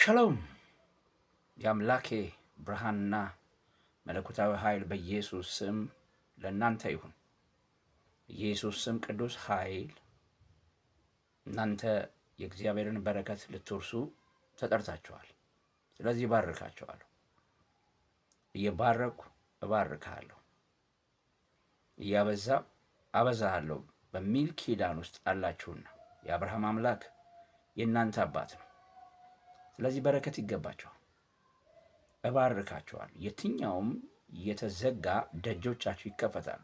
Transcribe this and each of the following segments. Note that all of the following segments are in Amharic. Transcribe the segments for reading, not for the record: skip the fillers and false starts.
ሻሎም የአምላኬ ብርሃንና መለኮታዊ ኃይል በኢየሱስ ስም ለእናንተ ይሁን። ኢየሱስ ስም ቅዱስ ኃይል እናንተ የእግዚአብሔርን በረከት ልትወርሱ ተጠርታችኋል። ስለዚህ እባርካችኋለሁ፣ እየባረኩ እባርካለሁ፣ እያበዛ አበዛሃለሁ በሚል ኪዳን ውስጥ አላችሁና የአብርሃም አምላክ የእናንተ አባት ነው። ስለዚህ በረከት ይገባችኋል። እባርካችኋል። የትኛውም የተዘጋ ደጆቻችሁ ይከፈታሉ።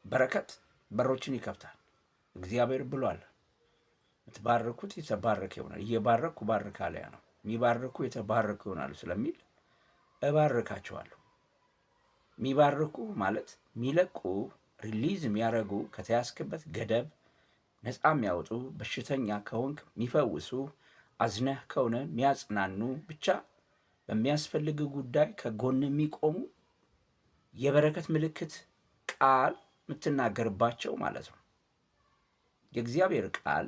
በረከት በሮችን ይከፍታል። እግዚአብሔር ብሏል፣ የምትባርኩት የተባረከ ይሆናል። እየባረኩ ባርካለሁ ነው። የሚባርኩ የተባረኩ ይሆናሉ ስለሚል እባርካችኋለሁ። የሚባርኩ ማለት የሚለቁ፣ ሪሊዝ የሚያደርጉ፣ ከተያዝክበት ገደብ ነፃ የሚያወጡ፣ በሽተኛ ከሆንክ የሚፈውሱ፣ አዝነህ ከሆነ የሚያጽናኑ፣ ብቻ በሚያስፈልግ ጉዳይ ከጎን የሚቆሙ የበረከት ምልክት ቃል የምትናገርባቸው ማለት ነው። የእግዚአብሔር ቃል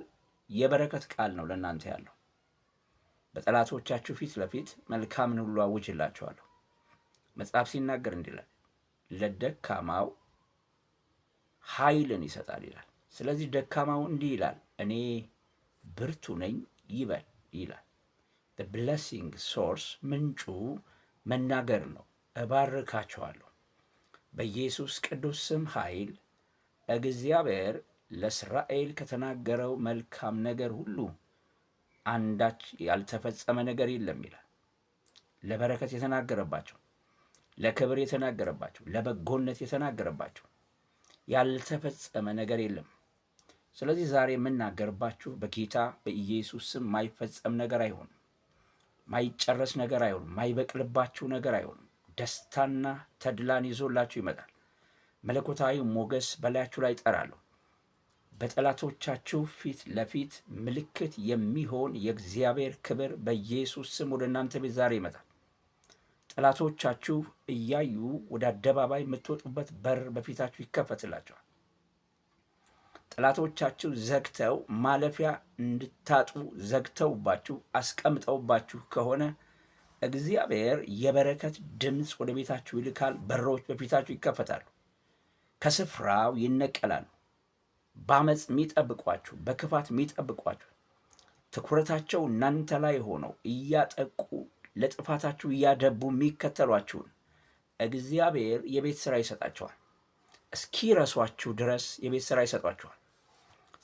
የበረከት ቃል ነው ለእናንተ ያለው። በጠላቶቻችሁ ፊት ለፊት መልካምን ሁሉ አውጅላችኋለሁ። መጽሐፍ ሲናገር እንዲህ ይላል፣ ለደካማው ኃይልን ይሰጣል ይላል። ስለዚህ ደካማው እንዲህ ይላል፣ እኔ ብርቱ ነኝ ይበል ይላል። the blessing source ምንጩ መናገር ነው። እባርካችኋለሁ በኢየሱስ ቅዱስ ስም ኃይል። እግዚአብሔር ለእስራኤል ከተናገረው መልካም ነገር ሁሉ አንዳች ያልተፈጸመ ነገር የለም ይላል። ለበረከት የተናገረባቸው፣ ለክብር የተናገረባቸው፣ ለበጎነት የተናገረባቸው ያልተፈጸመ ነገር የለም። ስለዚህ ዛሬ የምናገርባችሁ በጌታ በኢየሱስ ስም ማይፈጸም ነገር አይሆንም፣ ማይጨረስ ነገር አይሆንም፣ ማይበቅልባችሁ ነገር አይሆንም። ደስታና ተድላን ይዞላችሁ ይመጣል። መለኮታዊ ሞገስ በላያችሁ ላይ እጠራለሁ። በጠላቶቻችሁ ፊት ለፊት ምልክት የሚሆን የእግዚአብሔር ክብር በኢየሱስ ስም ወደ እናንተ ቤት ዛሬ ይመጣል። ጠላቶቻችሁ እያዩ ወደ አደባባይ የምትወጡበት በር በፊታችሁ ይከፈትላቸዋል። ጠላቶቻችሁ ዘግተው ማለፊያ እንድታጡ ዘግተውባችሁ አስቀምጠውባችሁ ከሆነ እግዚአብሔር የበረከት ድምፅ ወደ ቤታችሁ ይልካል። በሮች በፊታችሁ ይከፈታሉ። ከስፍራው ይነቀላሉ። በአመፅ የሚጠብቋችሁ፣ በክፋት የሚጠብቋችሁ፣ ትኩረታቸው እናንተ ላይ ሆነው እያጠቁ ለጥፋታችሁ እያደቡ የሚከተሏችሁን እግዚአብሔር የቤት ሥራ ይሰጣቸዋል። እስኪረሷችሁ ድረስ የቤት ሥራ ይሰጧችኋል።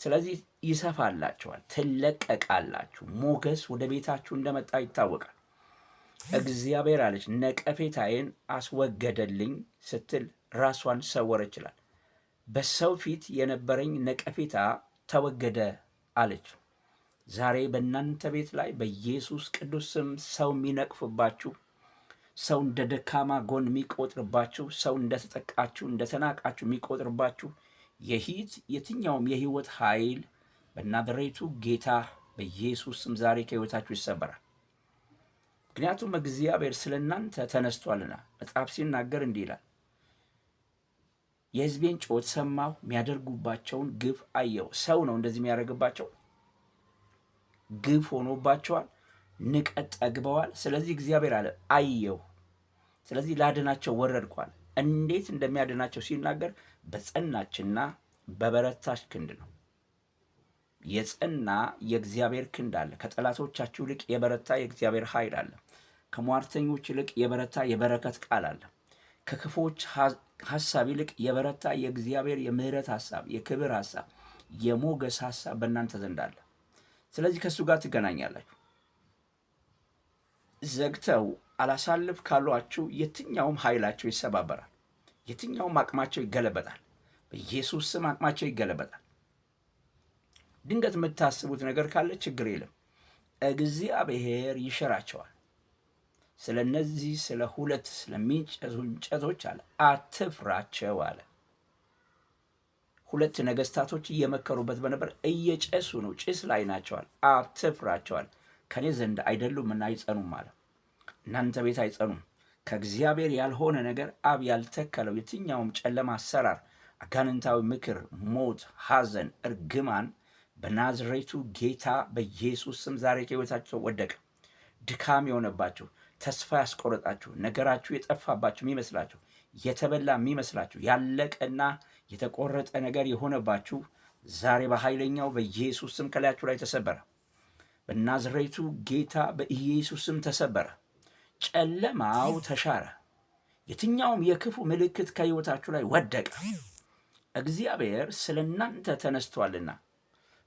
ስለዚህ ይሰፋላችኋል፣ ትለቀቃላችሁ። ሞገስ ወደ ቤታችሁ እንደመጣ ይታወቃል። እግዚአብሔር አለች ነቀፌታዬን አስወገደልኝ ስትል ራሷን ሰወረች ይላል። በሰው ፊት የነበረኝ ነቀፌታ ተወገደ አለች። ዛሬ በእናንተ ቤት ላይ በኢየሱስ ቅዱስ ስም ሰው የሚነቅፍባችሁ፣ ሰው እንደ ደካማ ጎን የሚቆጥርባችሁ፣ ሰው እንደተጠቃችሁ እንደተናቃችሁ የሚቆጥርባችሁ የትኛውም የህይወት ኃይል በናዝሬቱ ጌታ በኢየሱስ ስም ዛሬ ከህይወታችሁ ይሰበራል። ምክንያቱም እግዚአብሔር ስለ እናንተ ተነስቷልና። መጽሐፍ ሲናገር እንዲህ ይላል፣ የሕዝቤን ጩኸት ሰማሁ፣ የሚያደርጉባቸውን ግፍ አየሁ። ሰው ነው እንደዚህ የሚያደርግባቸው። ግፍ ሆኖባቸዋል፣ ንቀት ጠግበዋል። ስለዚህ እግዚአብሔር አለ አየሁ፣ ስለዚህ ላድናቸው ወረድኳል። እንዴት እንደሚያድናቸው ሲናገር በጸናችና በበረታች ክንድ ነው። የጸና የእግዚአብሔር ክንድ አለ። ከጠላቶቻችሁ ይልቅ የበረታ የእግዚአብሔር ኃይል አለ። ከሟርተኞች ይልቅ የበረታ የበረከት ቃል አለ። ከክፎች ሐሳብ ይልቅ የበረታ የእግዚአብሔር የምህረት ሐሳብ፣ የክብር ሐሳብ፣ የሞገስ ሐሳብ በእናንተ ዘንድ አለ። ስለዚህ ከእሱ ጋር ትገናኛላችሁ። ዘግተው አላሳልፍ ካሏችሁ የትኛውም ኃይላቸው ይሰባበራል። የትኛውም አቅማቸው ይገለበጣል። በኢየሱስ ስም አቅማቸው ይገለበጣል። ድንገት የምታስቡት ነገር ካለ ችግር የለም፣ እግዚአብሔር ይሽራቸዋል። ስለ እነዚህ ስለ ሁለት ስለሚንጨቱ እንጨቶች አለ አትፍራቸው አለ። ሁለት ነገስታቶች እየመከሩበት በነበር እየጨሱ ነው፣ ጭስ ላይ ናቸዋል። አትፍራቸዋል፣ ከኔ ዘንድ አይደሉምና አይጸኑም አለ። እናንተ ቤት አይጸኑም። ከእግዚአብሔር ያልሆነ ነገር አብ ያልተከለው የትኛውም ጨለማ አሰራር፣ አጋንንታዊ ምክር፣ ሞት፣ ሐዘን፣ እርግማን በናዝሬቱ ጌታ በኢየሱስ ስም ዛሬ ከሕይወታቸው ወደቀ። ድካም የሆነባችሁ፣ ተስፋ ያስቆረጣችሁ፣ ነገራችሁ የጠፋባችሁ የሚመስላችሁ፣ የተበላ የሚመስላችሁ፣ ያለቀና የተቆረጠ ነገር የሆነባችሁ ዛሬ በኃይለኛው በኢየሱስ ስም ከላያችሁ ላይ ተሰበረ። በናዝሬቱ ጌታ በኢየሱስ ስም ተሰበረ። ጨለማው ተሻረ። የትኛውም የክፉ ምልክት ከሕይወታችሁ ላይ ወደቀ። እግዚአብሔር ስለ እናንተ ተነስቷልና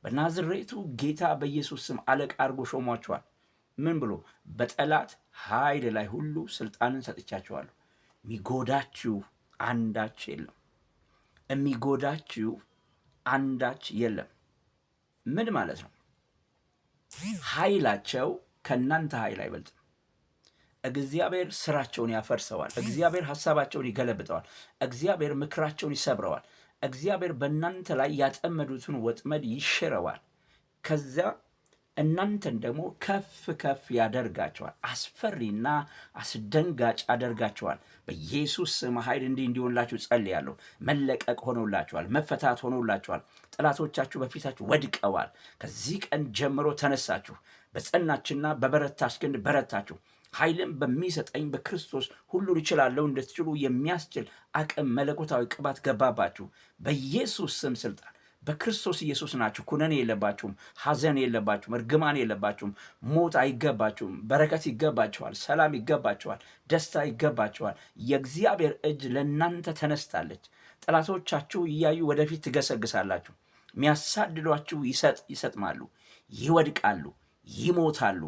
በናዝሬቱ ጌታ በኢየሱስ ስም አለቃ አድርጎ ሾሟችኋል። ምን ብሎ? በጠላት ኃይል ላይ ሁሉ ስልጣንን ሰጥቻችኋለሁ። የሚጎዳችሁ አንዳች የለም። የሚጎዳችሁ አንዳች የለም። ምን ማለት ነው? ኃይላቸው ከእናንተ ኃይል አይበልጥም። እግዚአብሔር ስራቸውን ያፈርሰዋል። እግዚአብሔር ሐሳባቸውን ይገለብጠዋል። እግዚአብሔር ምክራቸውን ይሰብረዋል። እግዚአብሔር በእናንተ ላይ ያጠመዱትን ወጥመድ ይሽረዋል። ከዚያ እናንተን ደግሞ ከፍ ከፍ ያደርጋቸዋል። አስፈሪና አስደንጋጭ ያደርጋቸዋል። በኢየሱስ ስም ኃይል እንዲሆንላችሁ ጸልያለሁ። መለቀቅ ሆኖላችኋል። መፈታት ሆኖላችኋል። ጠላቶቻችሁ በፊታችሁ ወድቀዋል። ከዚህ ቀን ጀምሮ ተነሳችሁ። በጸናችና በበረታች ክንድ በረታችሁ። ኃይልን በሚሰጠኝ በክርስቶስ ሁሉን እችላለሁ እንድትችሉ የሚያስችል አቅም መለኮታዊ ቅባት ገባባችሁ። በኢየሱስ ስም ስልጣን በክርስቶስ ኢየሱስ ናችሁ። ኩነኔ የለባችሁም። ሐዘን የለባችሁም። እርግማን የለባችሁም። ሞት አይገባችሁም። በረከት ይገባችኋል። ሰላም ይገባችኋል። ደስታ ይገባችኋል። የእግዚአብሔር እጅ ለእናንተ ተነስታለች። ጠላቶቻችሁ እያዩ ወደፊት ትገሰግሳላችሁ። የሚያሳድዷችሁ ይሰጥማሉ፣ ይወድቃሉ፣ ይሞታሉ።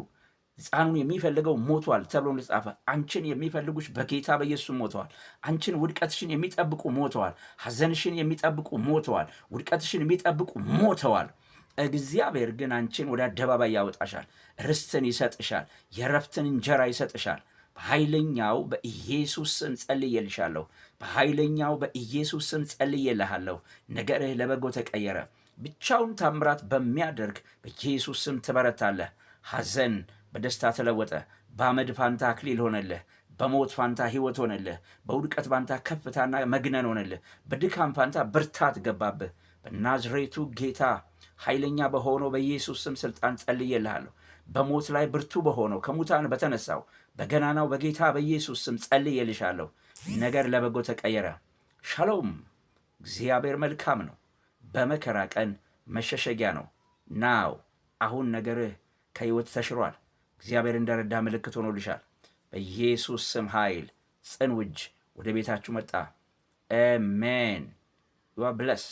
ሕፃኑን የሚፈልገው ሞቷል ተብሎ እንደተጻፈ አንቺን የሚፈልጉሽ በጌታ በኢየሱስ ሞተዋል። አንቺን ውድቀትሽን የሚጠብቁ ሞተዋል። ሐዘንሽን የሚጠብቁ ሞተዋል። ውድቀትሽን የሚጠብቁ ሞተዋል። እግዚአብሔር ግን አንቺን ወደ አደባባይ ያወጣሻል። ርስትን ይሰጥሻል። የረፍትን እንጀራ ይሰጥሻል። በኃይለኛው በኢየሱስ ስም ጸልዬልሻለሁ። በኃይለኛው በኢየሱስ ስም ጸልዬልሃለሁ። ነገርህ ለበጎ ተቀየረ። ብቻውን ታምራት በሚያደርግ በኢየሱስ ስም ትበረታለህ። ሐዘን በደስታ ተለወጠ። በአመድ ፋንታ አክሊል ሆነልህ። በሞት ፋንታ ሕይወት ሆነልህ። በውድቀት ፋንታ ከፍታና መግነን ሆነልህ። በድካም ፋንታ ብርታት ገባብህ። በናዝሬቱ ጌታ ኃይለኛ በሆነው በኢየሱስ ስም ስልጣን ጸልዬልሃለሁ። በሞት ላይ ብርቱ በሆነው ከሙታን በተነሳው በገናናው በጌታ በኢየሱስ ስም ጸልዬልሻለሁ። ነገር ለበጎ ተቀየረ። ሻሎም። እግዚአብሔር መልካም ነው። በመከራ ቀን መሸሸጊያ ነው። ናው አሁን ነገርህ ከሕይወት ተሽሯል። እግዚአብሔር እንደረዳ ምልክት ሆኖልሻል። በኢየሱስ ስም ኃይል ጽኑ እጅ ወደ ቤታችሁ መጣ። አሜን። ዩ አር ብለስ